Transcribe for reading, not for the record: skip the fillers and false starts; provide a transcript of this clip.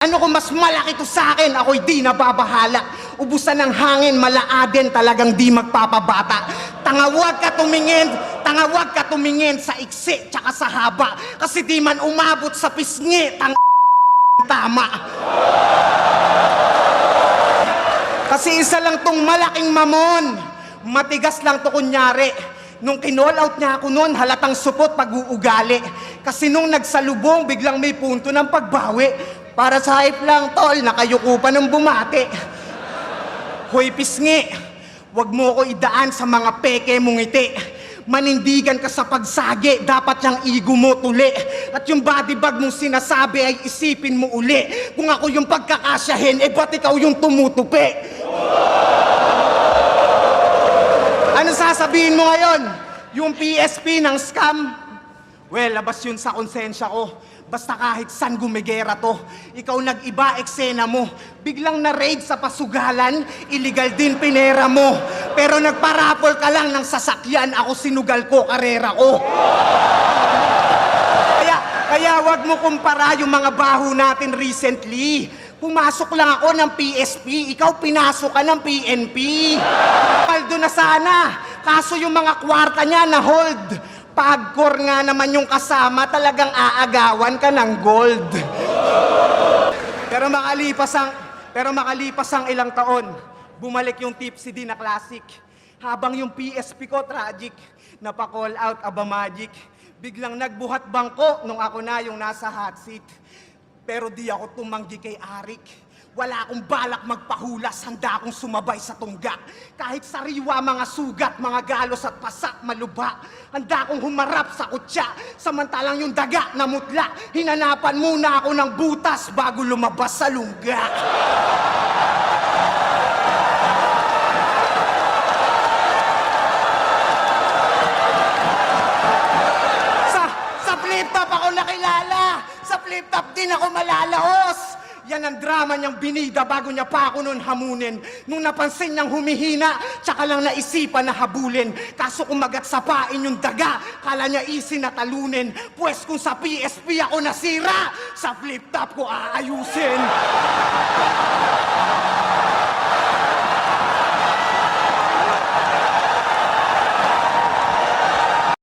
ano kung mas malaki to sa akin, ako'y di nababahala. Ubusan ng hangin, malaaden, talagang di magpapabata. Tangawag ka tumingin sa iksi tsaka sa haba. Kasi di man umabot sa pisngi, tama. Kasi isa lang tong malaking mamon. Matigas lang to kunyari. Nung kinall out niya ako noon, halatang supot pag-uugali. Kasi nung nagsalubong, biglang may punto ng pagbawi. Para sa hype lang, tol, nakayuko pa ng bumati. Hoy, pisngi, wag mo ko idaan sa mga peke mong ngiti. Manindigan ka sa pagsagi, dapat yung ego mo tuli. At yung body bag mong sinasabi ay isipin mo uli. Kung ako yung pagkakasyahin, ba't ikaw yung tumutupi? Ano sasabihin mo ngayon? Yung PSP ng scam? Well, labas yun sa konsensya ko. Basta kahit saan gumigera to. Ikaw nag-iba eksena mo. Biglang na-raid sa pasugalan, illegal din pinera mo. Pero nagparapol ka lang ng sasakyan, ako sinugal ko, karera ko. Kaya wag mo kumpara yung mga baho natin recently. Pumasok lang ako ng PSP, ikaw pinasok ka ng PNP. Paldo na sana, kaso yung mga kwarta niya na hold. Pagkor nga naman yung kasama, talagang aagawan ka ng gold. Pero makalipas ang ilang taon, bumalik yung Tipsy D na classic. Habang yung PSP ko tragic, napa-call out aba magic. Biglang nagbuhat bangko nung ako na yung nasa hot seat. Pero di ako tumanggi kay Arik. Wala akong balak magpahulas, handa akong sumabay sa tungga. Kahit sariwa mga sugat, mga galos at pasak maluba. Handa akong humarap sa kutya, samantalang yung daga na mutla. Hinanapan muna ako ng butas bago lumabas sa lungga. Sa flip-top ako nakilala. Sa flip-top din ako malalaos. Yan ang drama niyang binida bago niya pa ako nun hamunin. Nung napansin niyang humihina, tsaka lang naisipan na habulin. Kaso kumagat sa pain yung daga, kala niya easy na talunin. Pwes kung sa PSP ako nasira, sa flip-top ko aayusin.